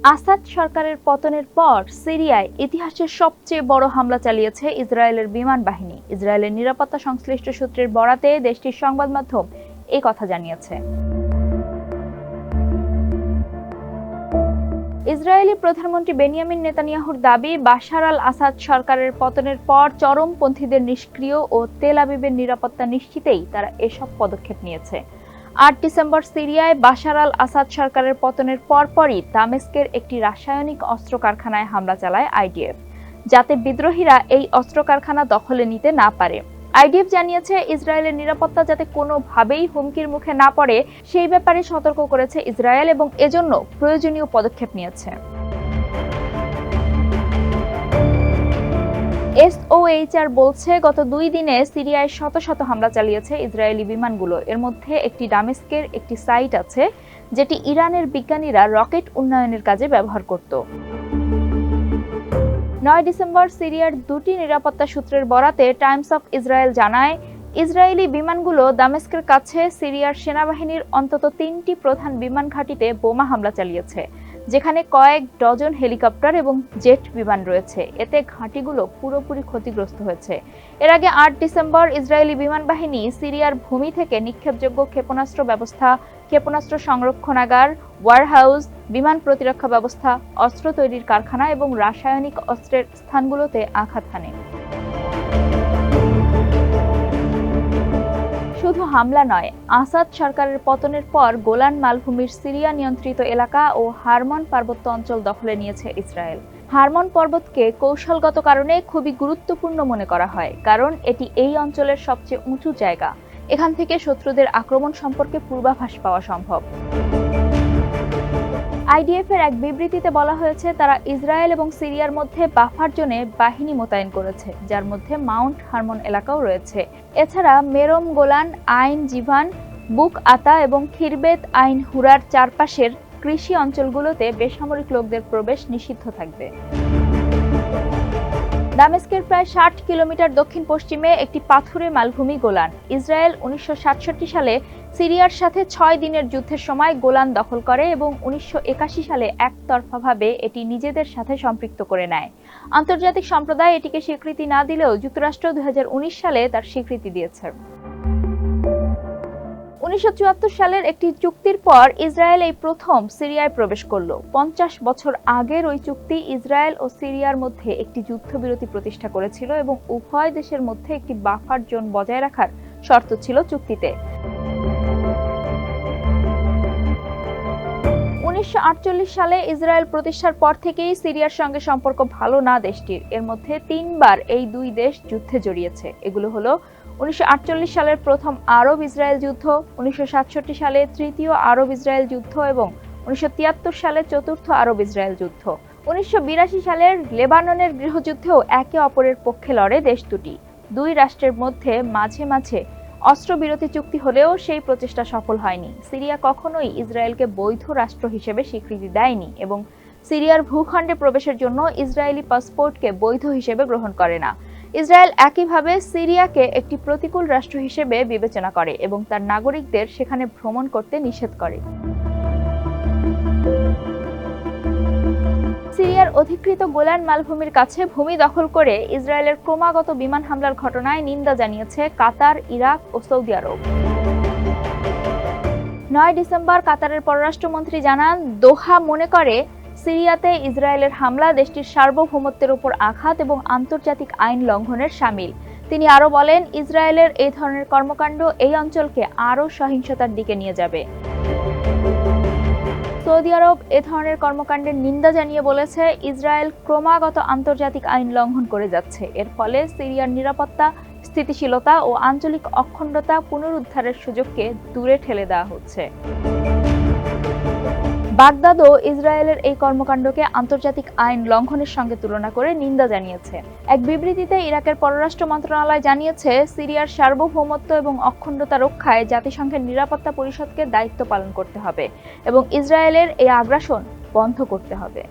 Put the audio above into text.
আসাদ সরকারের পতনের পর সিরিয়ায় ইতিহাসের সবচেয়ে বড় হামলা চালিয়েছে ইসরায়েলের বিমান বাহিনী। ইসরায়েলের নিরাপত্তা সংশ্লিষ্ট সূত্রের বরাতে দেশটির সংবাদ মাধ্যম এই কথা জানিয়েছে। ইসরায়েলি প্রধানমন্ত্রী বেনিয়ামিন নেতানিয়াহুর দাবি, বাশার আল আসাদ সরকারের পতনের পর চরমপন্থীদের নিষ্ক্রিয় ও তেল আবিবের নিরাপত্তা নিশ্চিতেই তারা এসব পদক্ষেপ নিয়েছে। ৮ ডিসেম্বর সিরিয়ায় বাশার আল আসাদ সরকারের পতনের পরপরই দামেস্কের একটি রাসায়নিক অস্ত্র কারখানায় হামলা চালায় আইডিএফ, যাতে বিদ্রোহীরা এই অস্ত্র কারখানা দখলে নিতে না পারে। আইডিএফ জানিয়েছে, ইসরায়েলের নিরাপত্তা যাতে কোনোভাবেই হুমকির মুখে না পড়ে সেই ব্যাপারে সতর্ক করেছে ইসরায়েল এবং এজন্য প্রয়োজনীয় পদক্ষেপ নিয়েছে। এসওএইচআর বলছে, গত ২ দিনে সিরিয়ায় শত শত হামলা চালিয়েছে ইসরায়েলি বিমানগুলো। এর মধ্যে একটি দামেস্কের একটি সাইট আছে, যেটি ইরানের বিজ্ঞানীরা রকেট উন্নয়নের কাজে ব্যবহার করত। ৯ ডিসেম্বর সিরিয়ার ২টি নিরাপত্তা সূত্রের বরাতে টাইমস অফ ইসরায়েল জানায়, ইসরায়েলি বিমানগুলো দামেস্কের কাছে সিরিয়ার সেনাবাহিনীর অন্তত ৩টি প্রধান বিমান ঘাঁটিতে বোমা হামলা চালিয়েছে, যেখানে কয়েক ডজন হেলিকপ্টার এবং জেট বিমান রয়েছে। এতে ঘাঁটিগুলো পুরোপুরি ক্ষতিগ্রস্ত হয়েছে। এর আগে ৮ ডিসেম্বর ইসরায়েলি বিমান বাহিনী সিরিয়ার ভূমি থেকে নিক্ষেপযোগ্য ক্ষেপণাস্ত্র ব্যবস্থা, ক্ষেপণাস্ত্র সংরক্ষণাগার, ওয়ারহাউস, বিমান প্রতিরক্ষা ব্যবস্থা, অস্ত্র তৈরির কারখানা এবং রাসায়নিক অস্ত্রের স্থানগুলোতে আঘাত হানে। শুধু হামলা নয়, আসাদ সরকারের পতনের পর গোলান মালভূমির সিরিয়া নিয়ন্ত্রিত এলাকা ও হারমন পার্বত্য অঞ্চল দখলে নিয়েছে ইসরায়েল। হারমন পর্বতকে কৌশলগত কারণে খুবই গুরুত্বপূর্ণ মনে করা হয়, কারণ এটি এই অঞ্চলের সবচেয়ে উঁচু জায়গা। এখান থেকে শত্রুদের আক্রমণ সম্পর্কে পূর্বাভাস পাওয়া সম্ভব। আইডিএফ-এর এক বিবৃতিতে বলা হয়েছে, তারা ইসরায়েল এবং সিরিয়ার মধ্যে বাফার জোনে বাহিনী মোতায়েন করেছে, যার মধ্যে মাউন্ট হারমন এলাকাও রয়েছে। এছাড়া মেরোম গোলান, আইন জিভান, বুক আতা এবং খিরবেত আইন হুরার চারপাশের কৃষি অঞ্চলগুলোতে বেসামরিক লোকদের প্রবেশ নিষিদ্ধ থাকবে। দামেস্কের প্রায় ৬০ কিলোমিটার দক্ষিণ পশ্চিমে একটি পাথুরে মালভূমি গোলান। ইসরায়েল ১৯৬৭ সালে সিরিয়ার সাথে ৬ দিনের যুদ্ধের সময় গোলান দখল করে এবং ১৯৮১ সালে একতরফাভাবে এটি নিজেদের সাথে সম্পৃক্ত করে নেয়। আন্তর্জাতিক সম্প্রদায় এটিকে স্বীকৃতি না দিলেও যুক্তরাষ্ট্র ২০১৯ সালে তার স্বীকৃতি দিয়েছে। ১৯৭৪ সালের একটি চুক্তির পর ইসরায়েল এই প্রথম সিরিয়ায় প্রবেশ করল। ৫০ বছর আগের ওই চুক্তি ইসরায়েল ও সিরিয়ার মধ্যে একটি যুদ্ধবিরতি প্রতিষ্ঠা করেছিল এবং উভয় দেশের মধ্যে একটি বাফার জোন বজায় রাখার শর্ত ছিল চুক্তিতে। ১৯৪৮ সালে ইসরায়েল প্রতিষ্ঠার পর থেকেই সিরিয়ার সঙ্গে সম্পর্ক ভালো না দেশটির। এর মধ্যে ৩বার এই দুই দেশ যুদ্ধে জড়িয়েছে। এগুলো হলো ১৯৪৮ সালের প্রথম আরব ইসরায়েল যুদ্ধ, ১৯৬৭ সালে তৃতীয় আরব ইসরায়েল যুদ্ধ এবং ১৯৭৩ সালে চতুর্থ আরব ইসরায়েল যুদ্ধ। ১৯৮২ সালের লেবাননের গৃহযুদ্ধেও একে অপরের পক্ষে লড়ে দেশ দুটি। দুই রাষ্ট্রের মধ্যে মাঝে মাঝে অস্ত্রবিরতি চুক্তি হলেও সেই প্রচেষ্টা সফল হয়নি। সিরিয়া কখনোই ইসরায়েলকে বৈধ রাষ্ট্র হিসেবে স্বীকৃতি দেয়নি এবং সিরিয়ার ভূখণ্ডে প্রবেশের জন্য ইসরায়েলি পাসপোর্টকে বৈধ হিসেবে গ্রহণ করে না। ইসরায়েল একইভাবে সিরিয়াকে একটি প্রতিকূল রাষ্ট্র হিসেবে বিবেচনা করে এবং তার নাগরিকদের সেখানে ভ্রমণ করতে নিষেধ করে। সিরিয়ার অধিকৃত গোলান মালভূমির কাছে ভূমি দখল করে ইসরায়েলের ক্রমাগত বিমান হামলার ঘটনায় নিন্দা জানিয়েছে কাতার, ইরাক ও সৌদি আরব। ৯ ডিসেম্বর কাতারের পররাষ্ট্রমন্ত্রী জানান, দোহা মনে করে সিরিয়াতে ইসরায়েলের হামলা দেশটির সার্বভৌমত্বের উপর আঘাত এবং আন্তর্জাতিক আইন লঙ্ঘনের শামিল। তিনি আরও বলেন, ইসরায়েলের এই ধরনের কর্মকাণ্ড এই অঞ্চলকে আরও সহিংসতার দিকে নিয়ে যাবে। সৌদি আরব এ ধরনের কর্মকাণ্ডের নিন্দা জানিয়ে বলেছে, ইসরায়েল ক্রমাগত আন্তর্জাতিক আইন লঙ্ঘন করে যাচ্ছে। এর ফলে সিরিয়ার নিরাপত্তা, স্থিতিশীলতা ও আঞ্চলিক অখণ্ডতা পুনরুদ্ধারের সুযোগকে দূরে ঠেলে দেওয়া হচ্ছে। বাগদাদও ইসরায়েলের এই কর্মকাণ্ডকে আন্তর্জাতিক আইন লঙ্ঘনের সঙ্গে তুলনা করে নিন্দা জানিয়েছে। এক বিবৃতিতে ইরাকের পররাষ্ট্র মন্ত্রণালয় জানিয়েছে, সিরিয়ার সার্বভৌমত্ব এবং অখণ্ডতা রক্ষায় জাতিসংঘের নিরাপত্তা পরিষদকে দায়িত্ব পালন করতে হবে এবং ইসরায়েলের এই আগ্রাসন বন্ধ করতে হবে।